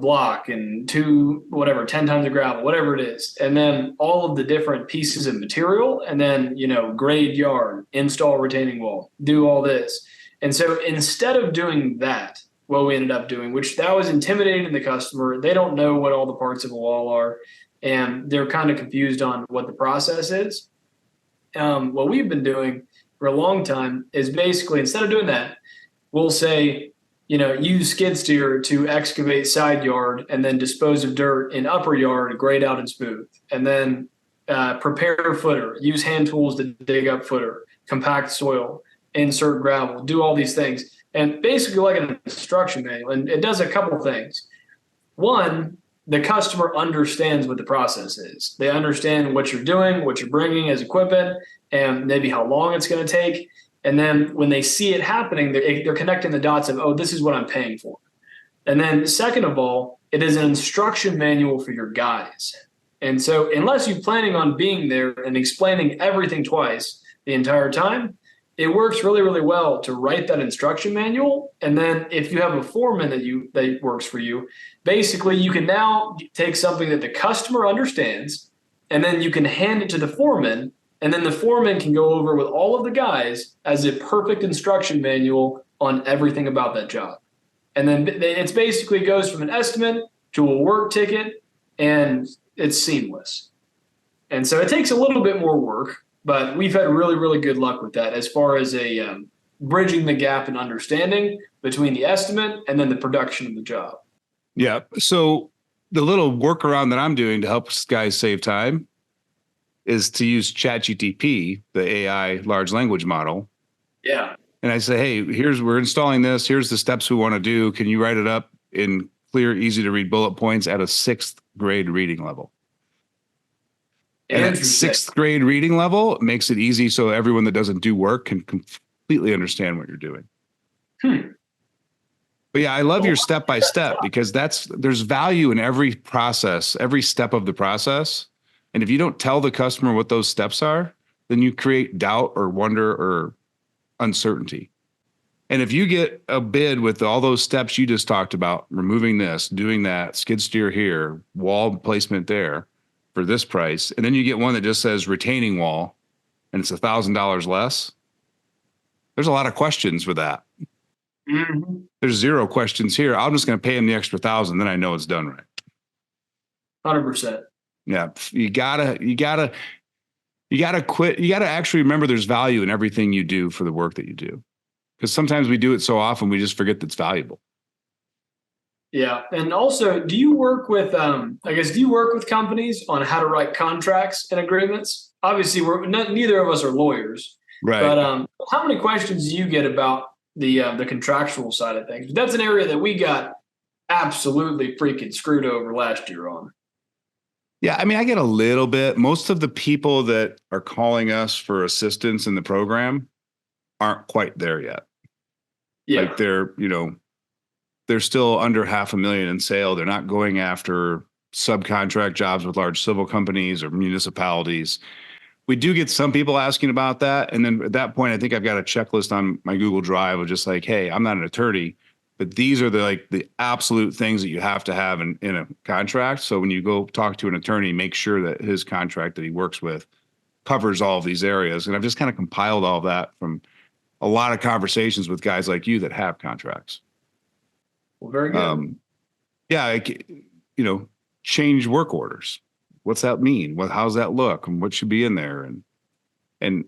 block and 10 tons of gravel, whatever it is. And then all of the different pieces of material and then, grade yard, install retaining wall, do all this. And so instead of doing that, what we ended up doing, which that was intimidating to the customer. They don't know what all the parts of a wall are, and they're kind of confused on what the process is. What we've been doing for a long time is basically, instead of doing that, we'll say, use skid steer to excavate side yard and then dispose of dirt in upper yard, grade out and smooth. And then prepare footer, use hand tools to dig up footer, compact soil, insert gravel, do all these things. And basically like an instruction manual. And it does a couple of things. One, the customer understands what the process is. They understand what you're doing, what you're bringing as equipment, and maybe how long it's going to take. And then when they see it happening, they're connecting the dots of, oh, this is what I'm paying for. And then second of all, it is an instruction manual for your guys. And so unless you're planning on being there and explaining everything twice the entire time, it works really, really well to write that instruction manual. And then if you have a foreman that works for you, basically you can now take something that the customer understands, and then you can hand it to the foreman, And then the foreman can go over with all of the guys as a perfect instruction manual on everything about that job. And then it's basically goes from an estimate to a work ticket, and it's seamless. And so it takes a little bit more work, but we've had really, really good luck with that as far as bridging the gap in understanding between the estimate and then the production of the job. Yeah. So the little workaround that I'm doing to help guys save time is to use ChatGPT, the AI large language model. Yeah. And I say, hey, we're installing this. Here's the steps we want to do. Can you write it up in clear, easy to read bullet points at a 6th grade reading level? And at 6th grade reading level, it makes it easy so everyone that doesn't do work can completely understand what you're doing. But yeah, I love your step by step because there's value in every process, every step of the process. And if you don't tell the customer what those steps are, then you create doubt or wonder or uncertainty. And if you get a bid with all those steps you just talked about, removing this, doing that, skid steer here, wall placement there for this price, and then you get one that just says retaining wall and it's $1,000 less, there's a lot of questions with that. Mm-hmm. There's 0 questions here. I'm just going to pay him the extra 1,000, then I know it's done right. 100%. Yeah, you gotta quit. You gotta actually remember there's value in everything you do for the work that you do, because sometimes we do it so often we just forget that's valuable. Yeah, and also, do you work with companies on how to write contracts and agreements? Obviously, neither of us are lawyers, right? But how many questions do you get about the contractual side of things? That's an area that we got absolutely freaking screwed over last year on. Yeah, I mean, I get a little bit. Most of the people that are calling us for assistance in the program aren't quite there yet. Yeah. Like they're still under $500,000 in sale. They're not going after subcontract jobs with large civil companies or municipalities. We do get some people asking about that. And then at that point, I think I've got a checklist on my Google Drive of just like, hey, I'm not an attorney, but these are the absolute things that you have to have in a contract. So when you go talk to an attorney, make sure that his contract that he works with covers all of these areas. And I've just kind of compiled all that from a lot of conversations with guys like you that have contracts. Well, very good. Yeah, change work orders. What's that mean? How's that look? And what should be in there? And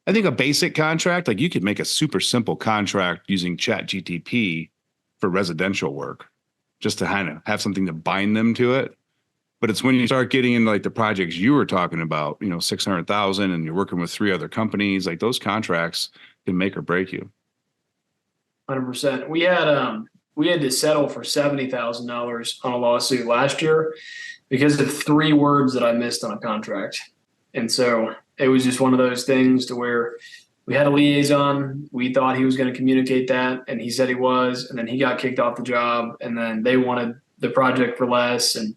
I think a basic contract, like you could make a super simple contract using ChatGPT for residential work, just to kind of have something to bind them to it. But it's when you start getting into like the projects you were talking about, 600,000, and you're working with 3 other companies, like those contracts can make or break you. 100%. We had to settle for $70,000 on a lawsuit last year because of 3 words that I missed on a contract. And so it was just one of those things to where we had a liaison. We thought he was going to communicate that, and he said he was, and then he got kicked off the job, and then they wanted the project for less, and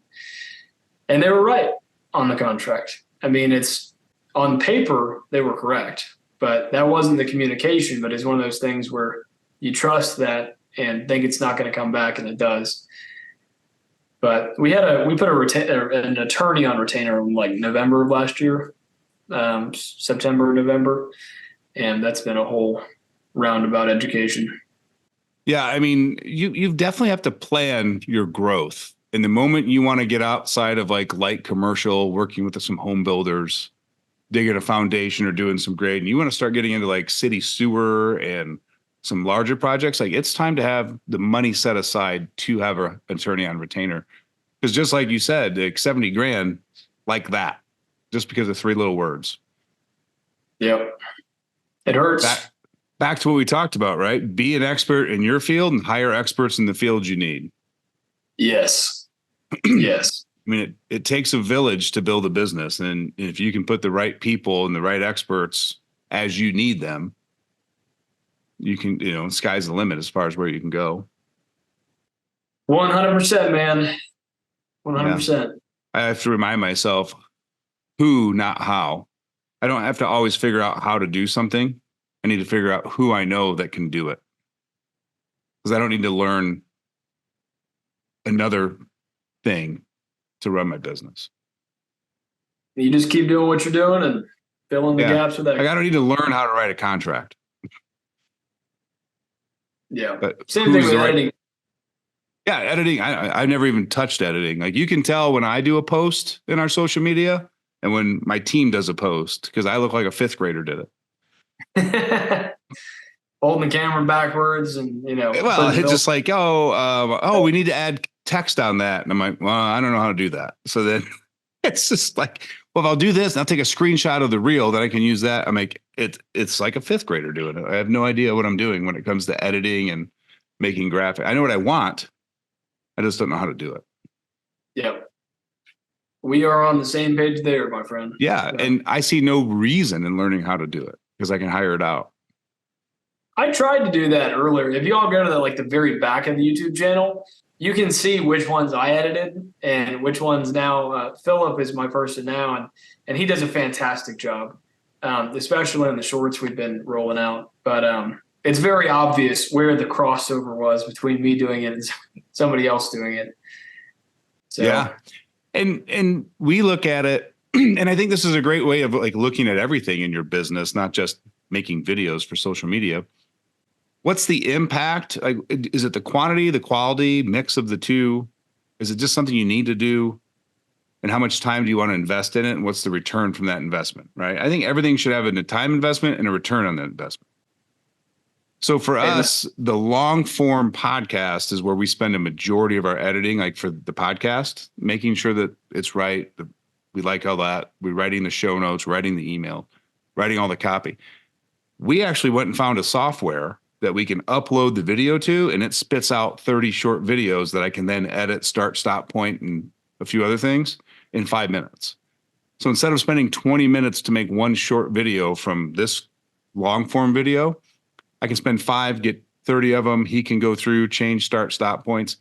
they were right on the contract. I mean, it's on paper, they were correct, but that wasn't the communication. But it's one of those things where you trust that and think it's not going to come back, and it does. But we put an attorney on retainer in like November of last year, September, November, and that's been a whole roundabout education. Yeah, I mean, you definitely have to plan your growth. And the moment you want to get outside of like light commercial, working with some home builders, digging a foundation or doing some grading, you want to start getting into like city sewer and some larger projects, like it's time to have the money set aside to have an attorney on retainer. Because just like you said, like 70 grand like that, just because of 3 little words. Yep. It hurts. Back to what we talked about, right? Be an expert in your field and hire experts in the field you need. Yes. Yes. I mean, it takes a village to build a business. And if you can put the right people and the right experts as you need them, you can, sky's the limit as far as where you can go. 100%, man. 100%. Yeah. I have to remind myself who, not how. I don't have to always figure out how to do something. I need to figure out who I know that can do it. Because I don't need to learn another thing to run my business. You just keep doing what you're doing and fill in the Yeah. gaps with that. Like, I don't need to learn how to write a contract. Yeah. But Same thing with right, editing. yeah, editing. I've never even touched editing. Like, you can tell when I do a post in our social media and when my team does a post, because I look like a fifth grader did it. Holding the camera backwards and, Well, it's just like, we need to add text on that. And I'm like, well, I don't know how to do that. So then it's just like, well, if I'll do this and I'll take a screenshot of the reel, then I can use that. I'm like, it's like a fifth grader doing it. I have no idea what I'm doing when it comes to editing and making graphic. I know what I want. I just don't know how to do it. Yeah. We are on the same page there, my friend. Yeah. So. And I see no reason in learning how to do it because I can hire it out. I tried to do that earlier. If you all go to the very back of the YouTube channel, you can see which ones I edited and which ones now. Philip is my person now, and he does a fantastic job, especially in the shorts we've been rolling out. But it's very obvious where the crossover was between me doing it and somebody else doing it. So. Yeah. And we look at it, and I think this is a great way of like looking at everything in your business, not just making videos for social media. What's the impact? Like, is it the quantity, the quality, mix of the two? Is it just something you need to do? And how much time do you want to invest in it? And what's the return from that investment, right? I think everything should have a time investment and a return on that investment. So for us, the long form podcast is where we spend a majority of our editing, like for the podcast, making sure that it's right. We like all that. We're writing the show notes, writing the email, writing all the copy. We actually went and found a software that we can upload the video to, and it spits out 30 short videos that I can then edit, start, stop, point, and a few other things in 5 minutes. So instead of spending 20 minutes to make one short video from this long form video, I can spend 5, get 30 of them. He can go through, change, start, stop points.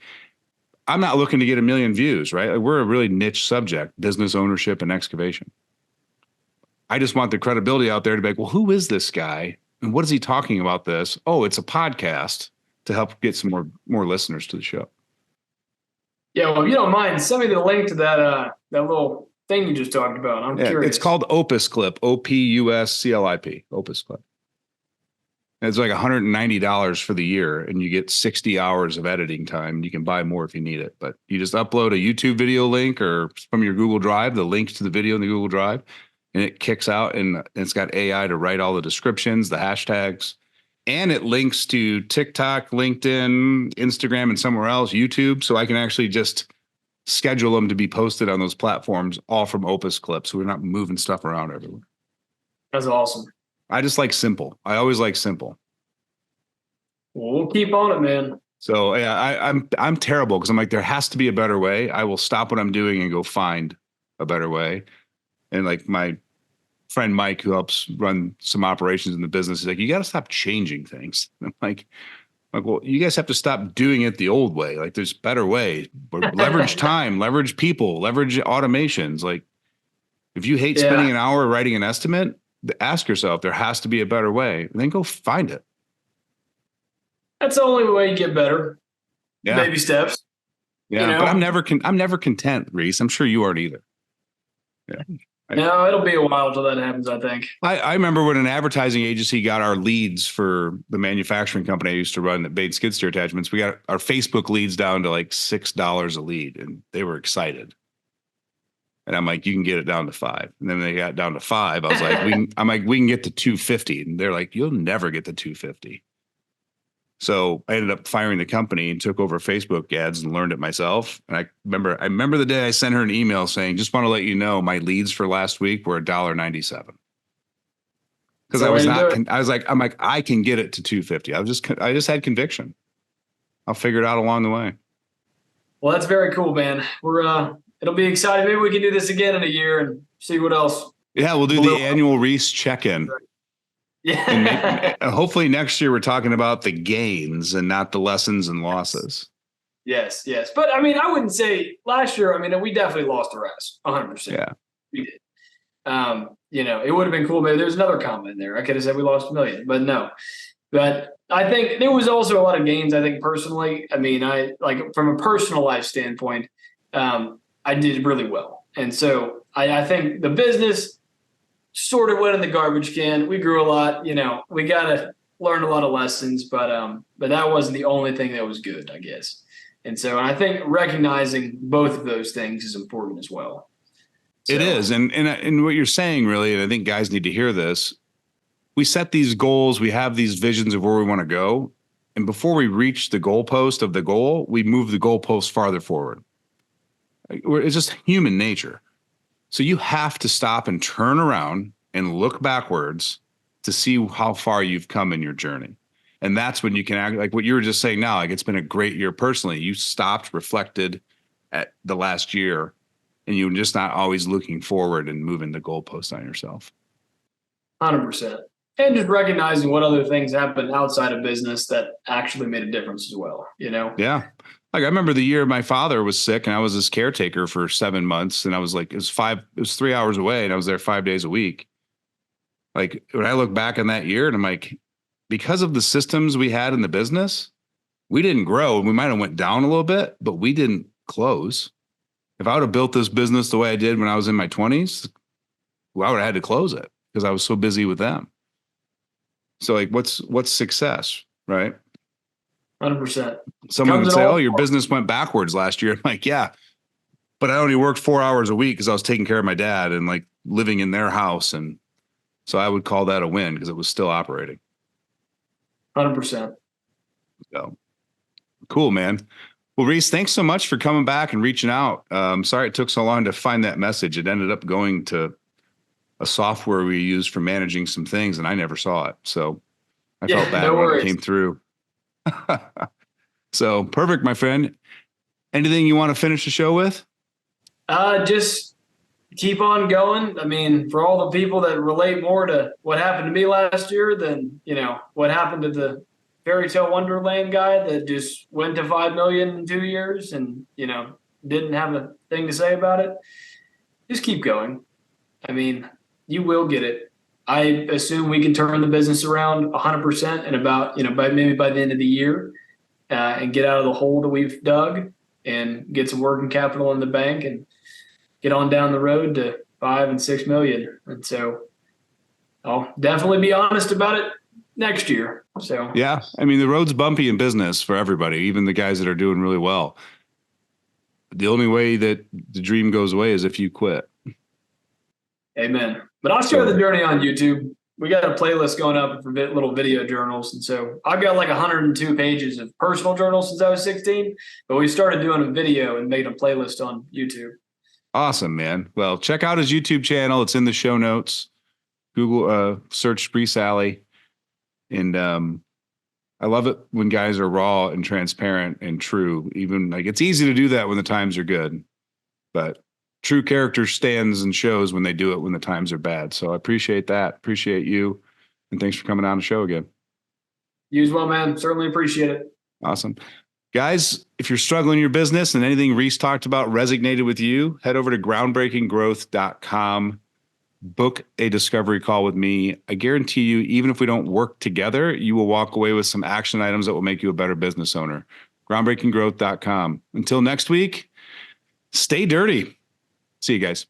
I'm not looking to get 1 million views, right? Like, we're a really niche subject, business ownership and excavation. I just want the credibility out there to be like, well, who is this guy? And what is he talking about this? Oh, it's a podcast to help get some more listeners to the show. Yeah, well, if you don't mind, send me the link to that little thing you just talked about. I'm curious. It's called Opus Clip, OPUSCLIP, Opus Clip. And it's like $190 for the year, and you get 60 hours of editing time. You can buy more if you need it, but you just upload a YouTube video link or from your Google Drive, the link to the video in the Google Drive, and it kicks out, and it's got AI to write all the descriptions, the hashtags, and it links to TikTok, LinkedIn, Instagram, and somewhere else, YouTube. So I can actually just schedule them to be posted on those platforms, all from Opus Clip. So we're not moving stuff around everywhere. That's awesome. I just like simple. I always like simple. Well, we'll keep on it, man. So yeah, I'm terrible because I'm like, there has to be a better way. I will stop what I'm doing and go find a better way. And like my friend Mike, who helps run some operations in the business, is like, you got to stop changing things. I'm like, well, you guys have to stop doing it the old way. Like, there's better way. Leverage time, leverage people, leverage automations. Like, if you hate spending an hour writing an estimate, ask yourself, there has to be a better way. And then go find it. That's the only way you get better. Yeah. Baby steps. Yeah, but I'm never content, Reese. I'm sure you aren't either. Yeah. No, it'll be a while till that happens, I think. I remember when an advertising agency got our leads for the manufacturing company I used to run that made skid steer attachments. We got our Facebook leads down to like $6 a lead, and they were excited. And I'm like, you can get it down to $5. And then they got down to $5. I was like, we can get to $250. And they're like, you'll never get to $250. So I ended up firing the company and took over Facebook ads and learned it myself. And I remember the day I sent her an email saying, just want to let you know my leads for last week were $1.97. Because I'm like, I can get it to $250. I just had conviction. I'll figure it out along the way. Well, that's very cool, man. It'll be exciting. Maybe we can do this again in a year and see what else. Yeah, we'll do the annual Reese check-in. Yeah. And hopefully next year we're talking about the gains and not the lessons and losses. Yes. But I mean, I wouldn't say last year. I mean, we definitely lost our ass 100%. Yeah, we did. It would have been cool. Maybe there's another comment there. I could have said we lost $1 million, but no. But I think there was also a lot of gains. I think personally, I mean, from a personal life standpoint, I did really well. And so I think the business, sort of went in the garbage can. We grew a lot, we got to learn a lot of lessons, but that wasn't the only thing that was good, I guess. And so I think recognizing both of those things is important as well. It is. And what you're saying really, and I think guys need to hear this, we set these goals, we have these visions of where we want to go. And before we reach the goalpost of the goal, we move the goalpost farther forward. It's just human nature. So you have to stop and turn around and look backwards to see how far you've come in your journey. And that's when you can act like what you were just saying now. Like, it's been a great year personally. You stopped, reflected at the last year, and you're just not always looking forward and moving the goalpost on yourself. 100%. And just recognizing what other things happen outside of business that actually made a difference as well, Yeah. Like, I remember the year my father was sick and I was his caretaker for 7 months, and I was like, it was 3 hours away and I was there 5 days a week. Like, when I look back on that year and I'm like, because of the systems we had in the business, we didn't grow. We might have went down a little bit, but we didn't close. If I would have built this business the way I did when I was in my 20s, well, I would have had to close it because I was so busy with them. So like, what's success, right? 100%. Someone would say, oh, your business went backwards last year. I'm like, yeah, but I only worked 4 hours a week because I was taking care of my dad and like living in their house. And so I would call that a win because it was still operating. 100%. So cool, man. Well, Reese, thanks so much for coming back and reaching out. Sorry it took so long to find that message. It ended up going to a software we use for managing some things, and I never saw it. So I felt bad when it came through. So perfect, my friend. Anything you want to finish the show with? Just keep on going. I mean, for all the people that relate more to what happened to me last year than, what happened to the fairy tale Wonderland guy that just went to 5 million in 2 years and, didn't have a thing to say about it. Just keep going. I mean, you will get it. I assume we can turn the business around 100% in about, by the end of the year, and get out of the hole that we've dug and get some working capital in the bank and get on down the road to 5 and 6 million. And so I'll definitely be honest about it next year. So, yeah, I mean, the road's bumpy in business for everybody, even the guys that are doing really well. The only way that the dream goes away is if you quit. Amen. But I'll share the journey on YouTube. We got a playlist going up for little video journals. And so I've got like 102 pages of personal journals since I was 16, but we started doing a video and made a playlist on YouTube. Awesome, man. Well, check out his YouTube channel. It's in the show notes. Google, search Reese Alley. And I love it when guys are raw and transparent and true. Even like, it's easy to do that when the times are good, but true character stands and shows when they do it when the times are bad. So I appreciate that. Appreciate you. And thanks for coming on the show again. You as well, man. Certainly appreciate it. Awesome. Guys, if you're struggling in your business and anything Reese talked about resonated with you, head over to groundbreakinggrowth.com. Book a discovery call with me. I guarantee you, even if we don't work together, you will walk away with some action items that will make you a better business owner. Groundbreakinggrowth.com. Until next week, stay dirty. See you guys.